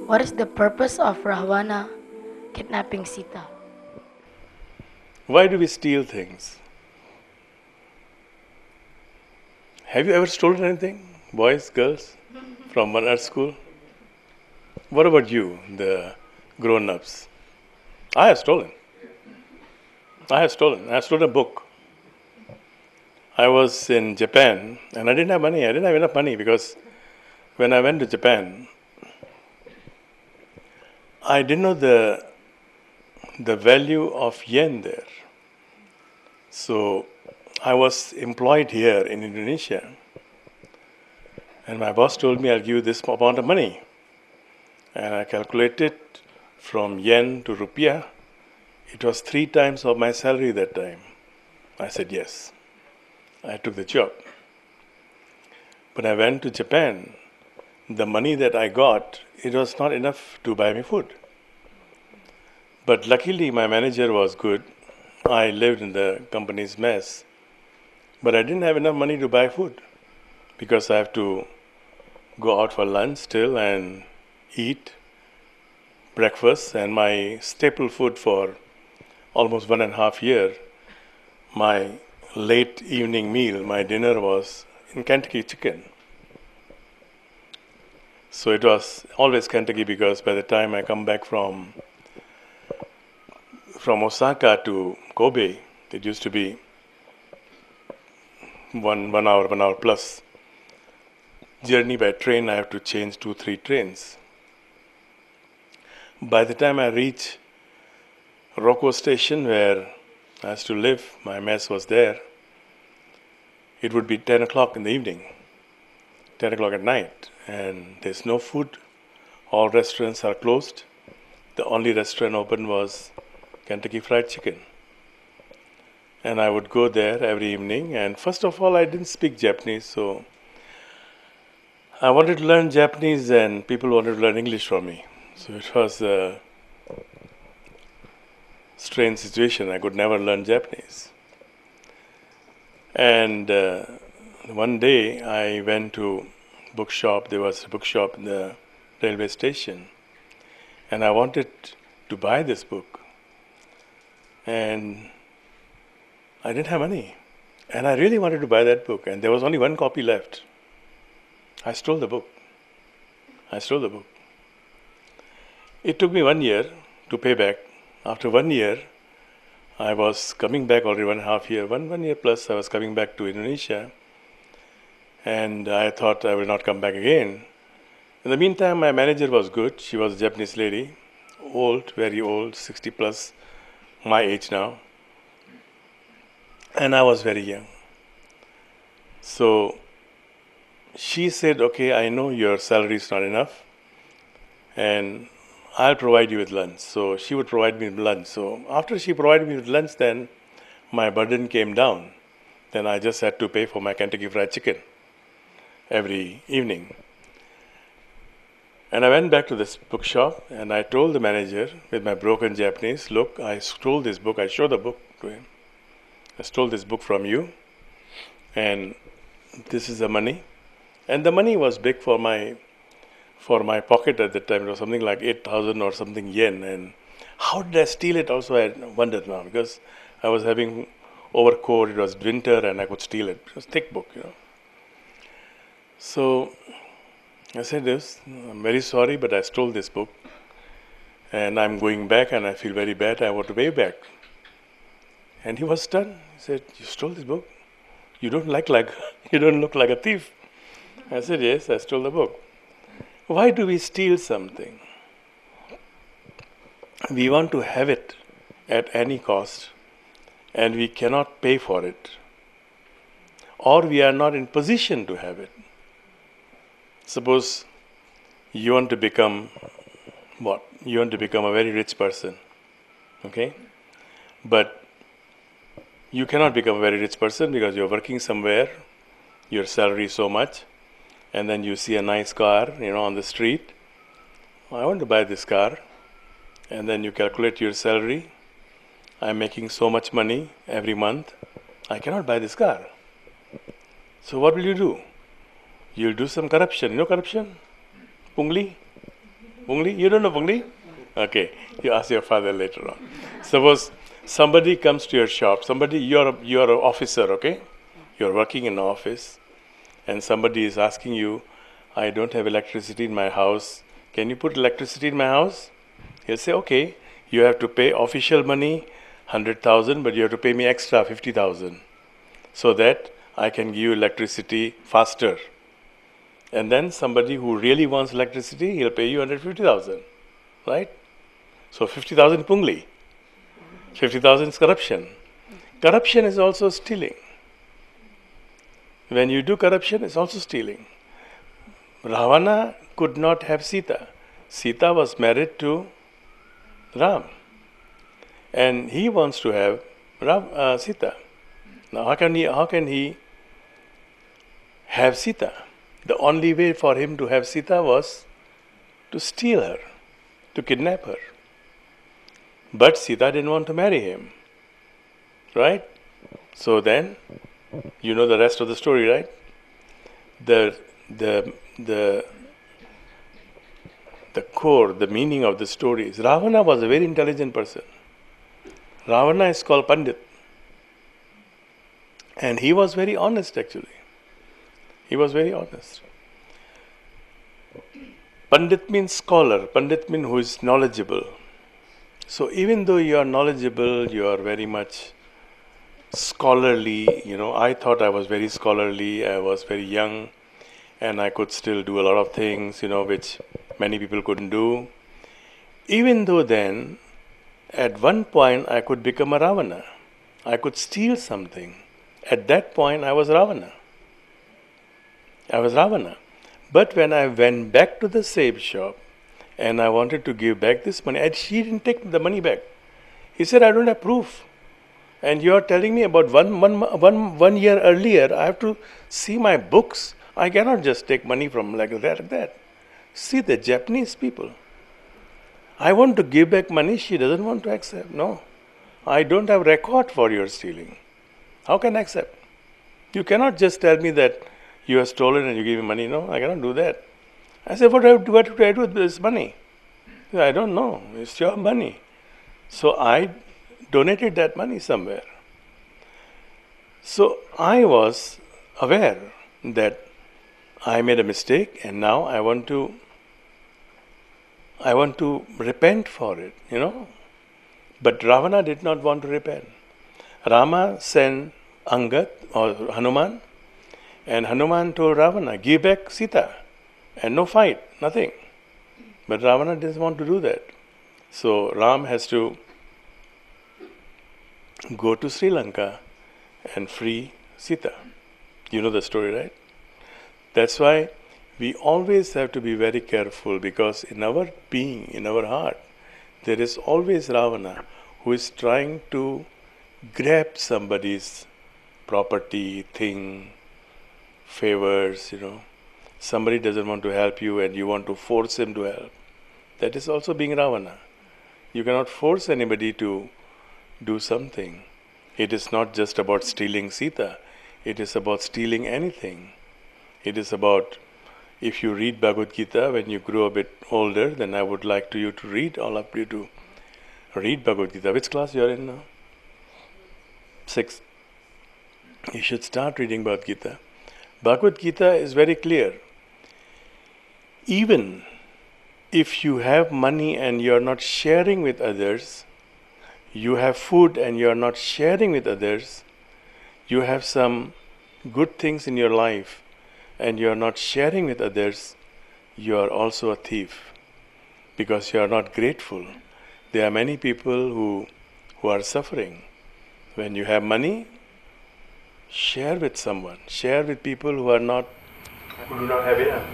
What is the purpose of Ravana kidnapping Sita? Why do we steal things? Have you ever stolen anything? Boys, girls, from one art school? What about you, the grown-ups? I have stolen. I have stolen. I have stolen a book. I was in Japan and I didn't have money. I didn't have enough money because when I went to Japan, I didn't know the value of yen there. So I was employed here in Indonesia, and my boss told me I'll give you this amount of money. And I calculated from yen to rupiah. It was 3 times of my salary that time. I said yes. I took the job. When I went to Japan, the money that I got, it was not enough to buy me food. But luckily my manager was good. I lived in the company's mess. But I didn't have enough money to buy food because I have to go out for lunch still and eat breakfast, and my staple food for almost 1.5 years, my late evening meal, my dinner was in Kentucky chicken. So it was always Kentucky because by the time I come back from Osaka to Kobe, it used to be one hour plus journey by train. I have to change 2-3 trains. By the time I reach Roko station where I used to live, my mess was there, it would be 10 o'clock in the evening, 10 o'clock at night, and there's no food. All restaurants are closed. The only restaurant open was Kentucky Fried Chicken. And I would go there every evening, and first of all, I didn't speak Japanese, so I wanted to learn Japanese and people wanted to learn English from me. So it was a strange situation. I could never learn Japanese. And one day I went to bookshop. There was a bookshop in the railway station, and I wanted to buy this book. And I didn't have money. And I really wanted to buy that book, and there was only one copy left. I stole the book. It took me 1 year to pay back. After 1 year, I was coming back already 1.5 years. One year plus, I was coming back to Indonesia. And I thought I will not come back again. In the meantime, my manager was good. She was a Japanese lady, old, very old, 60 plus, my age now. And I was very young. So she said, okay, I know your salary is not enough, and I'll provide you with lunch. So she would provide me with lunch. So after she provided me with lunch, then my burden came down. Then I just had to pay for my Kentucky Fried Chicken every evening. And I went back to this bookshop and I told the manager with my broken Japanese, look, I stole this book. I showed the book to him. I stole this book from you, and this is the money. And the money was big for my pocket at that time. It was something like 8,000 or something yen. And how did I steal it also, I wondered now, because I was having overcoat, it was winter, and I could steal it. It was a thick book, So I said this, I'm very sorry, but I stole this book, and I'm going back, and I feel very bad. I want to pay back. And he was stunned. He said, you stole this book? You don't look like a thief. I said, yes, I stole the book. Why do we steal something? We want to have it at any cost, and we cannot pay for it. Or we are not in position to have it. Suppose you want to become what? You want to become a very rich person. Okay? But you cannot become a very rich person because you're working somewhere, your salary is so much, and then you see a nice car, on the street. I want to buy this car. And then you calculate your salary. I'm making so much money every month. I cannot buy this car. So what will you do? You'll do some corruption. You know corruption? Pungli? Pungli? You don't know Pungli? Okay, you ask your father later on. Suppose somebody comes to your shop, you're an officer, okay? You're working in an office, and somebody is asking you, I don't have electricity in my house. Can you put electricity in my house? He'll say, okay, you have to pay official money, 100,000, but you have to pay me extra 50,000 so that I can give you electricity faster. And then somebody who really wants electricity, he'll pay you 150,000, right? So 50,000 Pungli. 50,000 is corruption. Corruption is also stealing. When you do corruption, it's also stealing. Ravana could not have Sita. Sita was married to Ram. And he wants to have Sita. Now how can he have Sita? The only way for him to have Sita was to steal her, to kidnap her. But Sita didn't want to marry him. Right? So then, you know the rest of the story, right? The core, the meaning of the story is Ravana was a very intelligent person. Ravana is called Pandit. And he was very honest actually. He was very honest. Pandit means scholar. Pandit means who is knowledgeable. So even though you are knowledgeable, you are very much scholarly. I thought I was very scholarly. I was very young and I could still do a lot of things, which many people couldn't do. Even though then, at one point I could become a Ravana. I could steal something. At that point I was Ravana. But when I went back to the same shop and I wanted to give back this money, and she didn't take the money back. He said, I don't have proof. And you are telling me about one year earlier, I have to see my books. I cannot just take money from like that. See the Japanese people. I want to give back money, she doesn't want to accept. No, I don't have record for your stealing. How can I accept? You cannot just tell me that you have stolen and you give me money. No, I cannot do that. I said, what do I do with this money? Said, I don't know. It's your money. So I donated that money somewhere. So I was aware that I made a mistake and now I want to repent for it, But Ravana did not want to repent. Rama sent Angad or Hanuman, and Hanuman told Ravana, give back Sita. And no fight, nothing. But Ravana doesn't want to do that. So Ram has to go to Sri Lanka and free Sita. You know the story, right? That's why we always have to be very careful, because in our being, in our heart, there is always Ravana who is trying to grab somebody's property, thing, favors, Somebody doesn't want to help you and you want to force him to help. That is also being Ravana. You cannot force anybody to do something. It is not just about stealing Sita. It is about stealing anything. It is about, if you read Bhagavad Gita when you grow a bit older, then I would like you to read Bhagavad Gita. Which class you are in now? 6th. You should start reading Bhagavad Gita. Bhagavad Gita is very clear. Even if you have money and you are not sharing with others, you have food and you are not sharing with others, you have some good things in your life and you are not sharing with others, you are also a thief, because you are not grateful. There are many people who are suffering. When you have money, share with someone. Share with people who do not have enough.